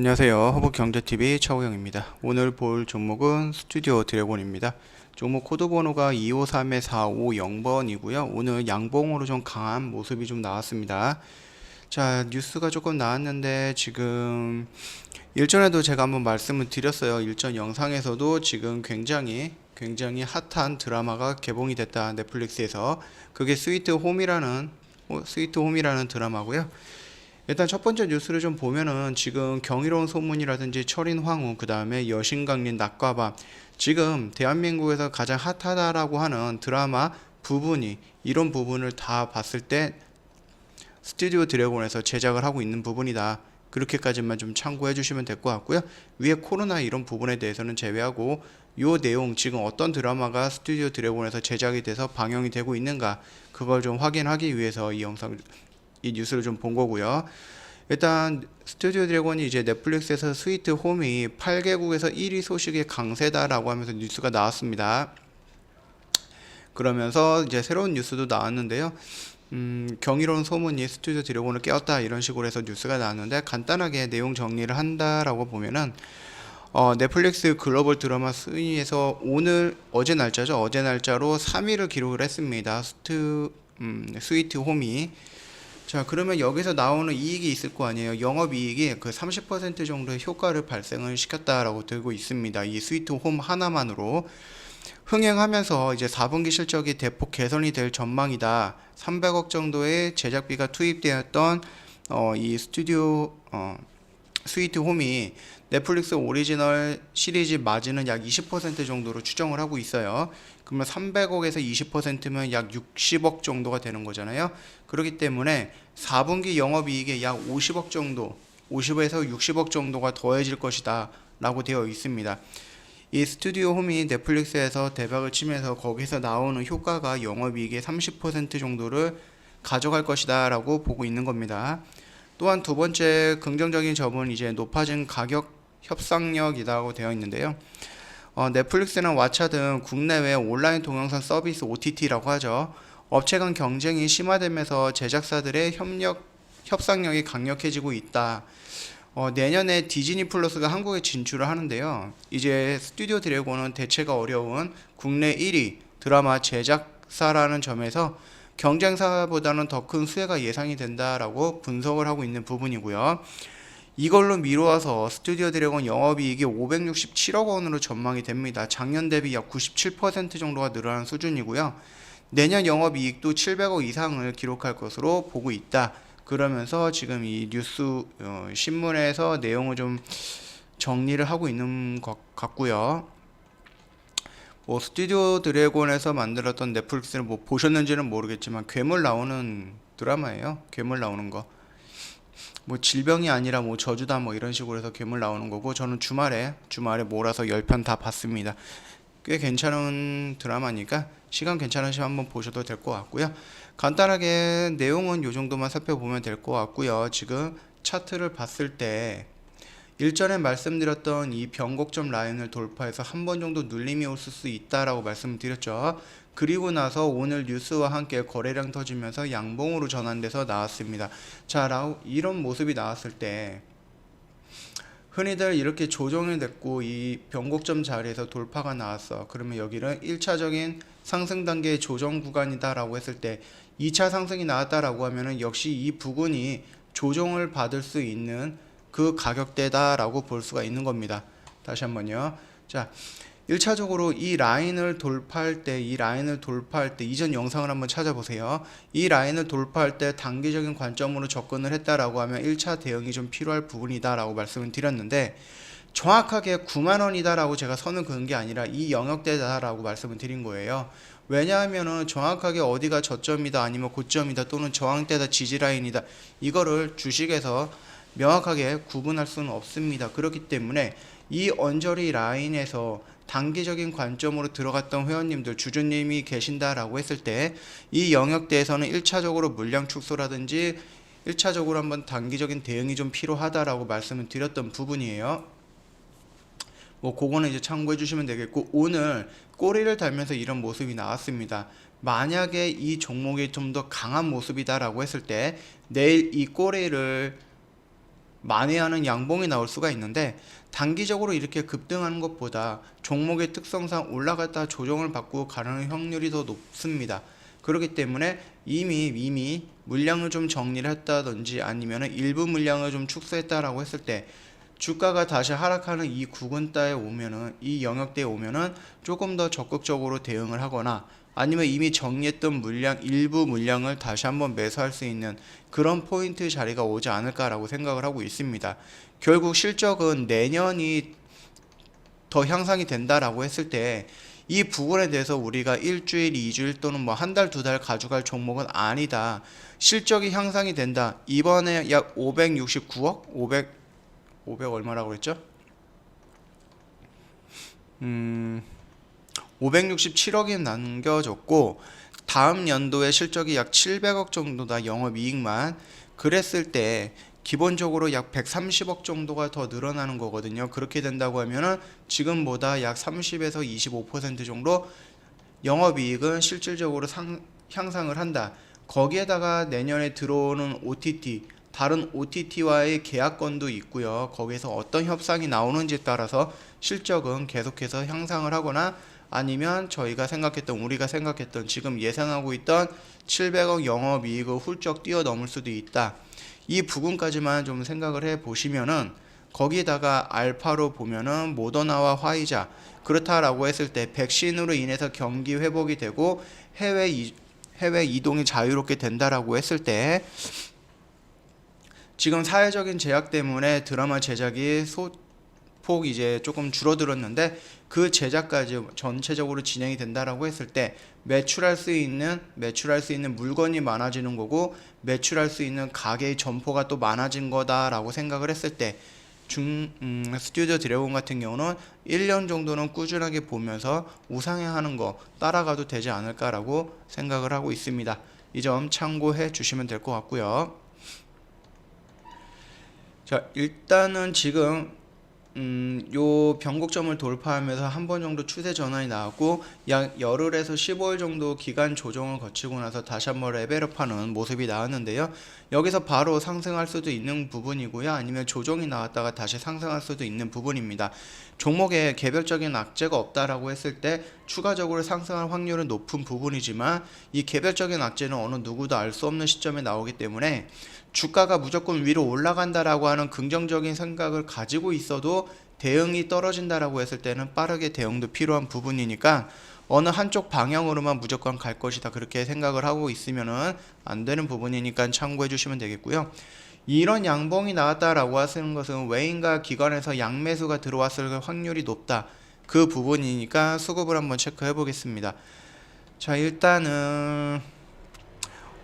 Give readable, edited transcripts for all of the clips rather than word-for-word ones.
안녕하세요. 허브경제TV 차우영입니다. 오늘 볼 종목은 스튜디오 드래곤입니다. 종목 코드 번호가 253-450번이고요. 오늘 양봉으로 좀 강한 모습이 좀 나왔습니다. 자, 뉴스가 조금 나왔는데 지금 일전에도 제가 한번 말씀을 드렸어요. 일전 영상에서도 지금 굉장히 핫한 드라마가 개봉이 됐다. 넷플릭스에서. 그게 스위트 홈이라는 드라마고요. 일단 첫 번째 뉴스를 좀 보면은 지금 경이로운 소문이라든지 철인 황후, 그 다음에 여신강림 낮과밤, 지금 대한민국에서 가장 핫하다라고 하는 드라마 부분이, 이런 부분을 다 봤을 때 스튜디오 드래곤에서 제작을 하고 있는 부분이다. 그렇게까지만 좀 참고해 주시면 될 것 같고요. 위에 코로나 이런 부분에 대해서는 제외하고 요 내용, 지금 어떤 드라마가 스튜디오 드래곤에서 제작이 돼서 방영이 되고 있는가, 그걸 좀 확인하기 위해서 이 뉴스를 좀 본 거고요. 일단 스튜디오 드래곤이 이제 넷플릭스에서 스위트 홈이 8개국에서 1위 소식이 강세다라고 하면서 뉴스가 나왔습니다. 그러면서 이제 새로운 뉴스도 나왔는데요. 경이로운 소문이 스튜디오 드래곤을 깨웠다, 이런 식으로 해서 뉴스가 나왔는데, 간단하게 내용 정리를 한다라고 보면은 넷플릭스 글로벌 드라마 순위에서 어제 날짜로 3위를 기록을 했습니다. 스위트 홈이. 자, 그러면 여기서 나오는 이익이 있을 거 아니에요. 영업이익이 그 30% 정도의 효과를 발생을 시켰다라고 들고 있습니다. 이 스위트 홈 하나만으로. 흥행하면서 이제 4분기 실적이 대폭 개선이 될 전망이다. 300억 정도의 제작비가 투입되었던 이 스위트 홈이 넷플릭스 오리지널 시리즈 마진은 약 20% 정도로 추정을 하고 있어요. 그러면 300억에서 20%면 약 60억 정도가 되는 거잖아요. 그렇기 때문에 4분기 영업이익에 약 50억 정도, 50에서 60억 정도가 더해질 것이다 라고 되어 있습니다. 이 스튜디오 홈이 넷플릭스에서 대박을 치면서 거기서 나오는 효과가 영업이익의 30% 정도를 가져갈 것이다 라고 보고 있는 겁니다. 또한 두 번째 긍정적인 점은 이제 높아진 가격 협상력이라고 되어 있는데요. 넷플릭스는 왓챠 등 국내외 온라인 동영상 서비스 OTT라고 하죠. 업체 간 경쟁이 심화되면서 제작사들의 협상력이 강력해지고 있다. 내년에 디즈니 플러스가 한국에 진출을 하는데요. 이제 스튜디오 드래곤은 대체가 어려운 국내 1위 드라마 제작사라는 점에서 경쟁사보다는 더 큰 수혜가 예상이 된다라고 분석을 하고 있는 부분이고요. 이걸로 미루어서 스튜디오 드래곤 영업이익이 567억 원으로 전망이 됩니다. 작년 대비 약 97% 정도가 늘어난 수준이고요. 내년 영업이익도 700억 이상을 기록할 것으로 보고 있다. 그러면서 지금 이 뉴스 신문에서 내용을 좀 정리를 하고 있는 것 같고요. 스튜디오 드래곤에서 만들었던 넷플릭스를 보셨는지는 모르겠지만 괴물 나오는 드라마예요. 괴물 나오는 거. 질병이 아니라 저주다 이런 식으로 해서 괴물 나오는 거고, 저는 주말에 몰아서 10편 다 봤습니다. 꽤 괜찮은 드라마니까 시간 괜찮으시면 한번 보셔도 될 것 같고요. 간단하게 내용은 이 정도만 살펴보면 될 것 같고요. 지금 차트를 봤을 때 일전에 말씀드렸던 이 변곡점 라인을 돌파해서 한 번 정도 눌림이 올 수 있다라고 말씀드렸죠. 그리고 나서 오늘 뉴스와 함께 거래량 터지면서 양봉으로 전환돼서 나왔습니다. 자, 이런 모습이 나왔을 때 흔히들 이렇게 조정이 됐고 이 변곡점 자리에서 돌파가 나왔어. 그러면 여기는 1차적인 상승 단계의 조정 구간이다 라고 했을 때 2차 상승이 나왔다라고 하면은 역시 이 부분이 조정을 받을 수 있는 그 가격대다 라고 볼 수가 있는 겁니다. 다시 한번요. 자, 1차적으로 이 라인을 돌파할 때 이전 영상을 한번 찾아보세요. 이 라인을 돌파할 때 단기적인 관점으로 접근을 했다라고 하면 1차 대응이 좀 필요할 부분이다 라고 말씀을 드렸는데, 정확하게 9만원이다 라고 제가 선을 그은 게 아니라 이 영역대다 라고 말씀을 드린 거예요. 왜냐하면은 정확하게 어디가 저점이다 아니면 고점이다 또는 저항대다 지지라인이다, 이거를 주식에서 명확하게 구분할 수는 없습니다. 그렇기 때문에 이 언저리 라인에서 단기적인 관점으로 들어갔던 회원님들, 주주님이 계신다라고 했을 때 이 영역대에서는 1차적으로 물량 축소라든지 1차적으로 한번 단기적인 대응이 좀 필요하다라고 말씀을 드렸던 부분이에요. 그거는 이제 참고해 주시면 되겠고, 오늘 꼬리를 달면서 이런 모습이 나왔습니다. 만약에 이 종목이 좀 더 강한 모습이다라고 했을 때 내일 이 꼬리를 만회하는 양봉이 나올 수가 있는데, 단기적으로 이렇게 급등하는 것보다 종목의 특성상 올라갔다 조정을 받고 가는 확률이 더 높습니다. 그렇기 때문에 이미 물량을 좀 정리를 했다든지 아니면 일부 물량을 좀 축소했다라고 했을 때 주가가 다시 하락하는 이 구간대에 오면은, 이 영역대에 오면은 조금 더 적극적으로 대응을 하거나 아니면 이미 정리했던 물량, 일부 물량을 다시 한번 매수할 수 있는 그런 포인트 자리가 오지 않을까라고 생각을 하고 있습니다. 결국 실적은 내년이 더 향상이 된다라고 했을 때 이 부분에 대해서 우리가 일주일, 이주일 또는 뭐 한 달, 두 달 가져갈 종목은 아니다. 실적이 향상이 된다. 이번에 약 569억? 500 얼마라고 그랬죠? 567억이 남겨졌고, 다음 연도에 실적이 약 700억 정도다. 영업이익만. 그랬을 때 기본적으로 약 130억 정도가 더 늘어나는 거거든요. 그렇게 된다고 하면은 지금보다 약 30에서 25% 정도 영업이익은 실질적으로 향상을 한다. 거기에다가 내년에 들어오는 OTT, 다른 OTT와의 계약건도 있고요. 거기에서 어떤 협상이 나오는지에 따라서 실적은 계속해서 향상을 하거나 아니면 우리가 생각했던 지금 예상하고 있던 700억 영업이익을 훌쩍 뛰어넘을 수도 있다. 이 부분까지만 좀 생각을 해 보시면은, 거기에다가 알파로 보면은 모더나와 화이자, 그렇다라고 했을 때 백신으로 인해서 경기 회복이 되고 해외 이동이 자유롭게 된다라고 했을 때, 지금 사회적인 제약 때문에 드라마 제작이 소폭 이제 조금 줄어들었는데, 그 제작까지 전체적으로 진행이 된다라고 했을 때 매출할 수 있는 물건이 많아지는 거고, 매출할 수 있는 가게의 점포가 또 많아진 거다라고 생각을 했을 때 스튜디오 드래곤 같은 경우는 1년 정도는 꾸준하게 보면서 우상향하는 거 따라가도 되지 않을까라고 생각을 하고 있습니다. 이 점 참고해 주시면 될 것 같고요. 자, 일단은 지금 요 변곡점을 돌파하면서 한 번 정도 추세 전환이 나왔고, 약 열흘에서 15일 정도 기간 조정을 거치고 나서 다시 한번 레벨업하는 모습이 나왔는데요. 여기서 바로 상승할 수도 있는 부분이고요, 아니면 조정이 나왔다가 다시 상승할 수도 있는 부분입니다. 종목에 개별적인 악재가 없다라고 했을 때 추가적으로 상승할 확률은 높은 부분이지만, 이 개별적인 악재는 어느 누구도 알 수 없는 시점에 나오기 때문에 주가가 무조건 위로 올라간다라고 하는 긍정적인 생각을 가지고 있어도 대응이 떨어진다라고 했을 때는 빠르게 대응도 필요한 부분이니까, 어느 한쪽 방향으로만 무조건 갈 것이다 그렇게 생각을 하고 있으면은 안 되는 부분이니까 참고해 주시면 되겠고요. 이런 양봉이 나왔다라고 하시는 것은 외인과 기관에서 양매수가 들어왔을 확률이 높다, 그 부분이니까 수급을 한번 체크해 보겠습니다. 자, 일단은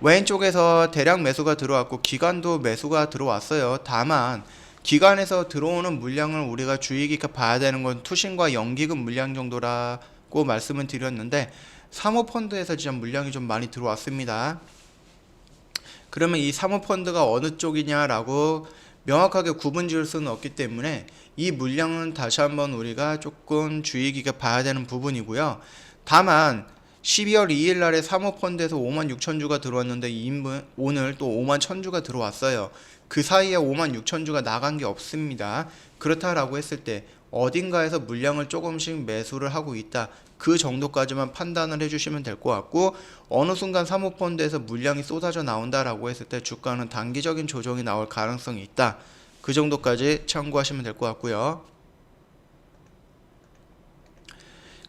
외인 쪽에서 대량 매수가 들어왔고 기관도 매수가 들어왔어요. 다만 기관에서 들어오는 물량을 우리가 주의 깊게 봐야 되는 건 투신과 연기금 물량 정도라고 말씀을 드렸는데, 사모펀드에서 진짜 물량이 좀 많이 들어왔습니다. 그러면 이 사모펀드가 어느 쪽이냐라고 명확하게 구분 지을 수는 없기 때문에 이 물량은 다시 한번 우리가 조금 주의 깊게 봐야 되는 부분이고요. 다만 12월 2일 날에 사모펀드에서 56,000주가 들어왔는데 오늘 또 51,000주가 들어왔어요. 그 사이에 56,000주가 나간 게 없습니다. 그렇다라고 했을 때 어딘가에서 물량을 조금씩 매수를 하고 있다, 그 정도까지만 판단을 해주시면 될 것 같고, 어느 순간 사모펀드에서 물량이 쏟아져 나온다라고 했을 때 주가는 단기적인 조정이 나올 가능성이 있다, 그 정도까지 참고하시면 될 것 같고요.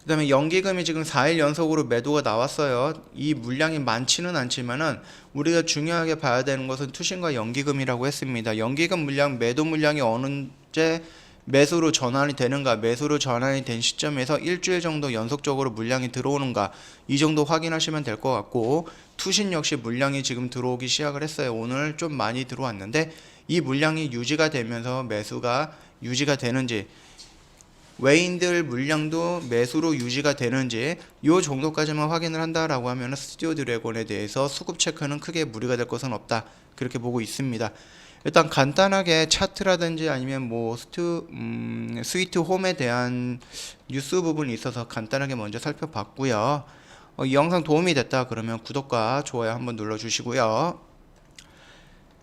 그 다음에 연기금이 지금 4일 연속으로 매도가 나왔어요. 이 물량이 많지는 않지만은 우리가 중요하게 봐야 되는 것은 투신과 연기금이라고 했습니다. 연기금 물량, 매도 물량이 언제 매수로 전환이 되는가, 매수로 전환이 된 시점에서 일주일 정도 연속적으로 물량이 들어오는가, 이 정도 확인하시면 될 것 같고, 투신 역시 물량이 지금 들어오기 시작을 했어요. 오늘 좀 많이 들어왔는데 이 물량이 유지가 되면서 매수가 유지가 되는지, 외인들 물량도 매수로 유지가 되는지 요 정도까지만 확인을 한다라고 하면 스튜디오 드래곤에 대해서 수급 체크는 크게 무리가 될 것은 없다, 그렇게 보고 있습니다. 일단 간단하게 차트라든지 아니면 뭐 스위트 홈에 대한 뉴스 부분이 있어서 간단하게 먼저 살펴봤고요. 이 영상 도움이 됐다 그러면 구독과 좋아요 한번 눌러주시고요.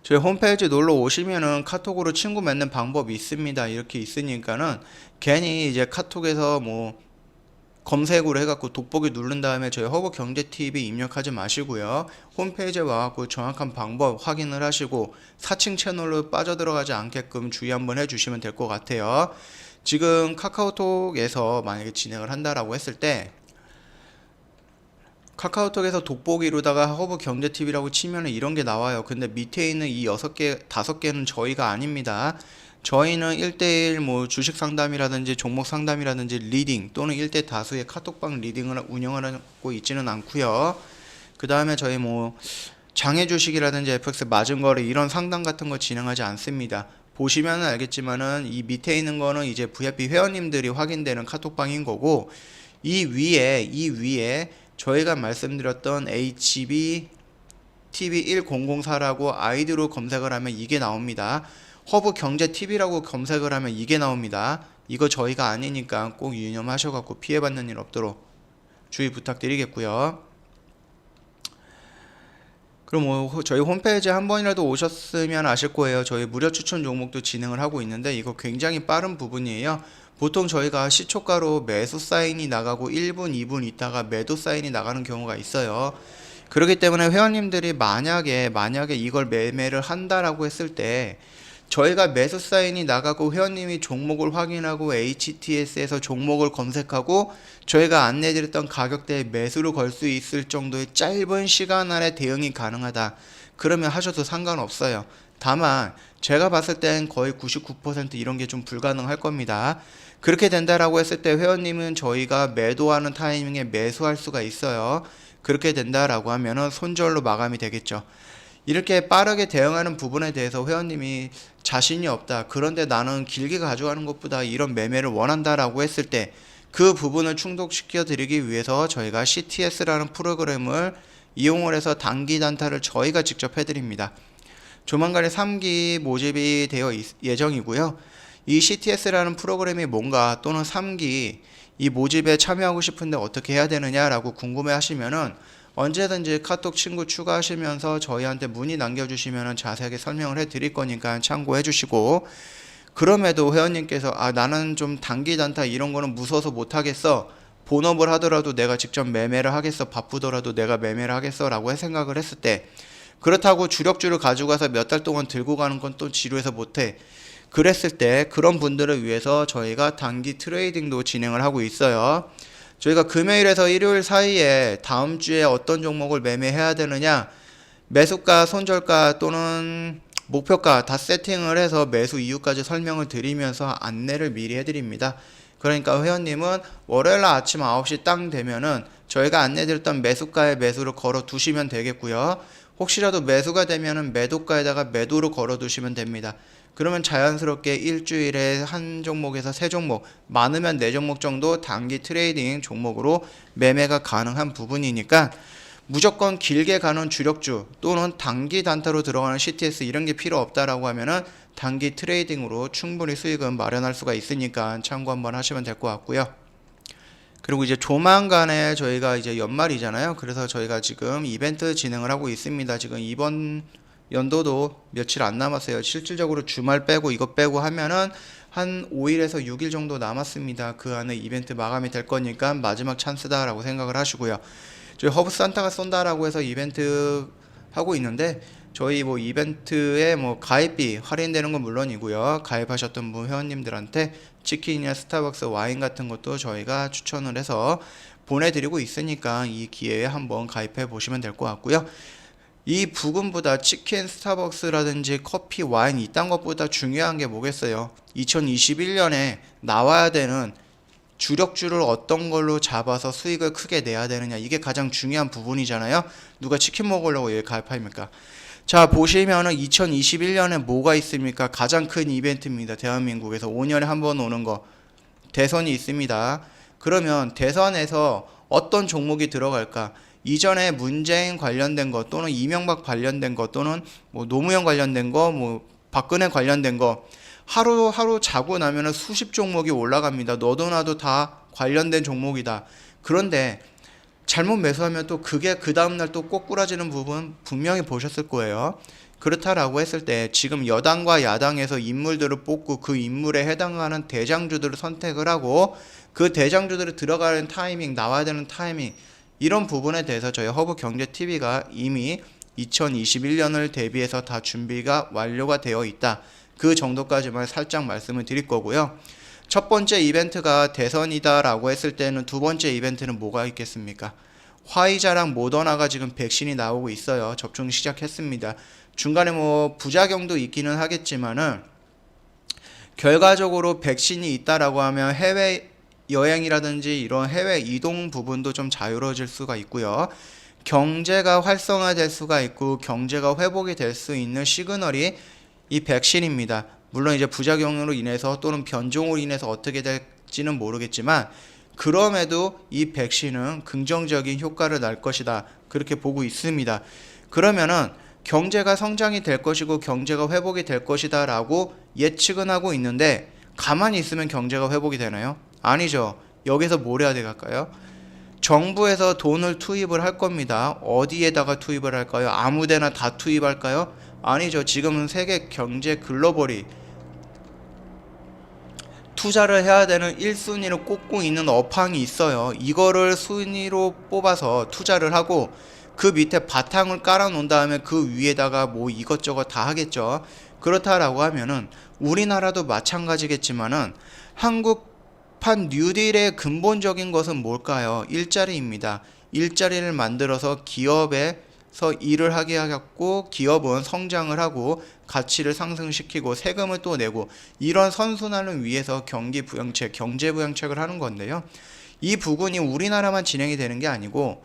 저희 홈페이지 놀러 오시면은 카톡으로 친구 맺는 방법이 있습니다. 이렇게 있으니까는 괜히 이제 카톡에서 뭐 검색으로 해갖고 돋보기 누른 다음에 저희 허브경제TV 입력하지 마시고요. 홈페이지에 와갖고 정확한 방법 확인을 하시고 사칭 채널로 빠져들어가지 않게끔 주의 한번 해주시면 될 것 같아요. 지금 카카오톡에서 만약에 진행을 한다라고 했을 때 카카오톡에서 돋보기로다가 허브경제TV라고 치면은 이런 게 나와요. 근데 밑에 있는 이 6개, 5개는 저희가 아닙니다. 저희는 1대1 뭐 주식 상담이라든지 종목 상담이라든지 리딩 또는 1대 다수의 카톡방 리딩을 운영하고 있지는 않고요. 그 다음에 저희 뭐 장애 주식이라든지 FX 맞은 거래 이런 상담 같은 거 진행하지 않습니다. 보시면 알겠지만은 이 밑에 있는 거는 이제 VIP 회원님들이 확인되는 카톡방인 거고 이 위에 저희가 말씀드렸던 HB TV1004라고 아이디로 검색을 하면 이게 나옵니다. 허브경제TV라고 검색을 하면 이게 나옵니다. 이거 저희가 아니니까 꼭 유념하셔갖고 피해받는 일 없도록 주의 부탁드리겠고요. 그럼 뭐 저희 홈페이지에 한 번이라도 오셨으면 아실 거예요. 저희 무료 추천 종목도 진행을 하고 있는데 이거 굉장히 빠른 부분이에요. 보통 저희가 시초가로 매수 사인이 나가고 1분, 2분 있다가 매도 사인이 나가는 경우가 있어요. 그렇기 때문에 회원님들이 만약에 이걸 매매를 한다라고 했을 때 저희가 매수 사인이 나가고 회원님이 종목을 확인하고 HTS에서 종목을 검색하고 저희가 안내드렸던 가격대에 매수를 걸 수 있을 정도의 짧은 시간 안에 대응이 가능하다. 그러면 하셔도 상관없어요. 다만 제가 봤을 땐 거의 99% 이런 게 좀 불가능할 겁니다. 그렇게 된다라고 했을 때 회원님은 저희가 매도하는 타이밍에 매수할 수가 있어요. 그렇게 된다라고 하면은 손절로 마감이 되겠죠. 이렇게 빠르게 대응하는 부분에 대해서 회원님이 자신이 없다. 그런데 나는 길게 가져가는 것보다 이런 매매를 원한다라고 했을 때 그 부분을 충족시켜 드리기 위해서 저희가 CTS라는 프로그램을 이용을 해서 단기 단타를 저희가 직접 해드립니다. 조만간에 3기 모집이 되어 예정이고요. 이 CTS라는 프로그램이 뭔가 또는 3기 이 모집에 참여하고 싶은데 어떻게 해야 되느냐라고 궁금해 하시면은 언제든지 카톡 친구 추가하시면서 저희한테 문의 남겨주시면 자세하게 설명을 해드릴 거니까 참고해 주시고, 그럼에도 회원님께서 나는 좀 단기 단타 이런 거는 무서워서 못하겠어, 본업을 하더라도 내가 직접 매매를 하겠어, 바쁘더라도 내가 매매를 하겠어 라고 생각을 했을 때, 그렇다고 주력주를 가지고 가서 몇 달 동안 들고 가는 건 또 지루해서 못해, 그랬을 때 그런 분들을 위해서 저희가 단기 트레이딩도 진행을 하고 있어요. 저희가 금요일에서 일요일 사이에 다음 주에 어떤 종목을 매매해야 되느냐, 매수가, 손절가 또는 목표가 다 세팅을 해서 매수 이유까지 설명을 드리면서 안내를 미리 해드립니다. 그러니까 회원님은 월요일 날 아침 9시 딱 되면은 저희가 안내드렸던 매수가에 매수를 걸어 두시면 되겠고요. 혹시라도 매수가 되면은 매도가에다가 매도를 걸어 두시면 됩니다. 그러면 자연스럽게 일주일에 한 종목에서 3종목, 많으면 4종목 정도 단기 트레이딩 종목으로 매매가 가능한 부분이니까 무조건 길게 가는 주력주 또는 단기 단타로 들어가는 CTS 이런 게 필요 없다라고 하면은 단기 트레이딩으로 충분히 수익은 마련할 수가 있으니까 참고 한번 하시면 될 것 같고요. 그리고 이제 조만간에 저희가 이제 연말이잖아요. 그래서 저희가 지금 이벤트 진행을 하고 있습니다. 지금 이번 연도도 며칠 안 남았어요. 실질적으로 주말 빼고 이거 빼고 하면은 한 5일에서 6일 정도 남았습니다. 그 안에 이벤트 마감이 될 거니까 마지막 찬스다라고 생각을 하시고요. 저희 허브 산타가 쏜다라고 해서 이벤트 하고 있는데, 저희 뭐 이벤트에 뭐 가입비 할인되는 건 물론이고요. 가입하셨던 분 회원님들한테 치킨이나 스타벅스 와인 같은 것도 저희가 추천을 해서 보내드리고 있으니까 이 기회에 한번 가입해 보시면 될 것 같고요. 이 부분보다 치킨, 스타벅스라든지 커피, 와인 이딴 것보다 중요한 게 뭐겠어요. 2021년에 나와야 되는 주력주를 어떤 걸로 잡아서 수익을 크게 내야 되느냐, 이게 가장 중요한 부분이잖아요. 누가 치킨 먹으려고 여기 가입합니까? 자, 보시면은 2021년에 뭐가 있습니까? 가장 큰 이벤트입니다. 대한민국에서 5년에 한 번 오는 거, 대선이 있습니다. 그러면 대선에서 어떤 종목이 들어갈까? 이전에 문재인 관련된 거 또는 이명박 관련된 거 또는 뭐 노무현 관련된 거, 뭐 박근혜 관련된 거 하루 자고 나면은 수십 종목이 올라갑니다. 너도 나도 다 관련된 종목이다. 그런데 잘못 매수하면 또 그게 그 다음날 또 꼬꾸라지는 부분 분명히 보셨을 거예요. 그렇다라고 했을 때 지금 여당과 야당에서 인물들을 뽑고 그 인물에 해당하는 대장주들을 선택을 하고 그 대장주들이 들어가는 타이밍, 나와야 되는 타이밍, 이런 부분에 대해서 저희 허브경제TV가 이미 2021년을 대비해서 다 준비가 완료가 되어 있다. 그 정도까지만 살짝 말씀을 드릴 거고요. 첫 번째 이벤트가 대선이다라고 했을 때는 두 번째 이벤트는 뭐가 있겠습니까? 화이자랑 모더나가 지금 백신이 나오고 있어요. 접종 시작했습니다. 중간에 뭐 부작용도 있기는 하겠지만은 결과적으로 백신이 있다라고 하면 해외 여행이라든지 이런 해외 이동 부분도 좀 자유로워질 수가 있고요. 경제가 활성화될 수가 있고 경제가 회복이 될 수 있는 시그널이 이 백신입니다. 물론 이제 부작용으로 인해서 또는 변종으로 인해서 어떻게 될지는 모르겠지만 그럼에도 이 백신은 긍정적인 효과를 낼 것이다. 그렇게 보고 있습니다. 그러면은 경제가 성장이 될 것이고 경제가 회복이 될 것이다 라고 예측은 하고 있는데 가만히 있으면 경제가 회복이 되나요? 아니죠. 여기서 뭘 해야 될까요? 정부에서 돈을 투입을 할 겁니다. 어디에다가 투입을 할까요? 아무데나 다 투입할까요? 아니죠. 지금은 세계 경제 글로벌이 투자를 해야 되는 1순위를 꼽고 있는 업황이 있어요. 이거를 순위로 뽑아서 투자를 하고 그 밑에 바탕을 깔아 놓은 다음에 그 위에다가 뭐 이것저것 다 하겠죠. 그렇다라고 하면은 우리나라도 마찬가지겠지만은 한국판 뉴딜의 근본적인 것은 뭘까요? 일자리입니다. 일자리를 만들어서 기업에서 일을 하게 하겠고 기업은 성장을 하고 가치를 상승시키고 세금을 또 내고 이런 선순환을 위해서 경기 부양책, 경제 부양책을 하는 건데요. 이 부분이 우리나라만 진행이 되는 게 아니고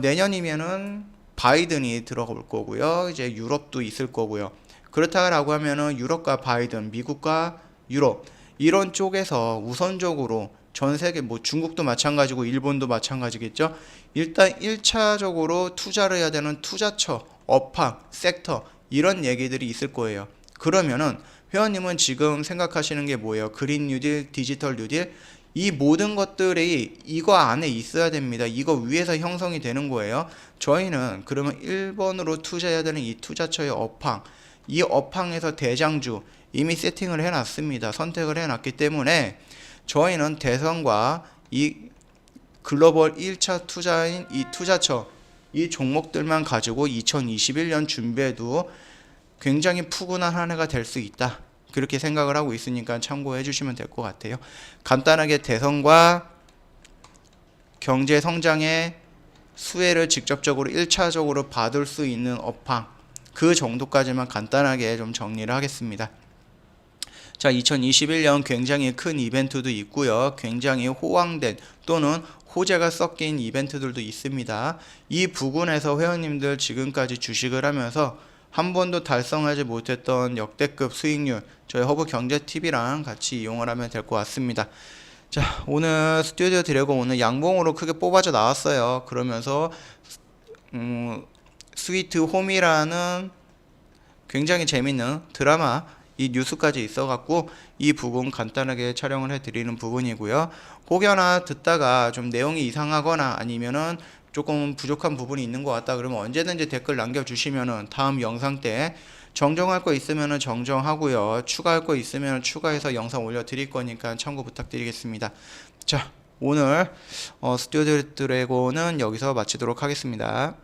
내년이면은 바이든이 들어올 거고요. 이제 유럽도 있을 거고요. 그렇다라고 하면은 유럽과 바이든, 미국과 유럽 이런 쪽에서 우선적으로 전 세계 뭐 중국도 마찬가지고 일본도 마찬가지겠죠. 일단 1차적으로 투자를 해야 되는 투자처, 업황, 섹터 이런 얘기들이 있을 거예요. 그러면은 회원님은 지금 생각하시는 게 뭐예요? 그린 뉴딜, 디지털 뉴딜 이 모든 것들이 이거 안에 있어야 됩니다. 이거 위에서 형성이 되는 거예요. 저희는 그러면 1번으로 투자해야 되는 이 투자처의 업황, 이 업황에서 대장주 이미 세팅을 해놨습니다. 선택을 해놨기 때문에 저희는 대선과 이 글로벌 1차 투자인 이 투자처 이 종목들만 가지고 2021년 준비해도 굉장히 푸근한 한 해가 될 수 있다. 그렇게 생각을 하고 있으니까 참고해 주시면 될 것 같아요. 간단하게 대선과 경제 성장의 수혜를 직접적으로 1차적으로 받을 수 있는 업황 그 정도까지만 간단하게 좀 정리를 하겠습니다. 자, 2021년 굉장히 큰 이벤트도 있고요. 굉장히 호황된 또는 호재가 섞인 이벤트들도 있습니다. 이 부분에서 회원님들 지금까지 주식을 하면서 한 번도 달성하지 못했던 역대급 수익률 저희 허브경제TV랑 같이 이용을 하면 될 것 같습니다. 자, 오늘 스튜디오 드래곤 오늘 양봉으로 크게 뽑아져 나왔어요. 그러면서 스위트 홈이라는 굉장히 재밌는 드라마 이 뉴스까지 있어갖고 이 부분 간단하게 촬영을 해드리는 부분이고요. 혹여나 듣다가 좀 내용이 이상하거나 아니면은 조금 부족한 부분이 있는 것 같다 그러면 언제든지 댓글 남겨주시면은 다음 영상 때 정정할 거 있으면은 정정하고요. 추가할 거 있으면 추가해서 영상 올려드릴 거니까 참고 부탁드리겠습니다. 자, 오늘 스튜디오 드래곤은 여기서 마치도록 하겠습니다.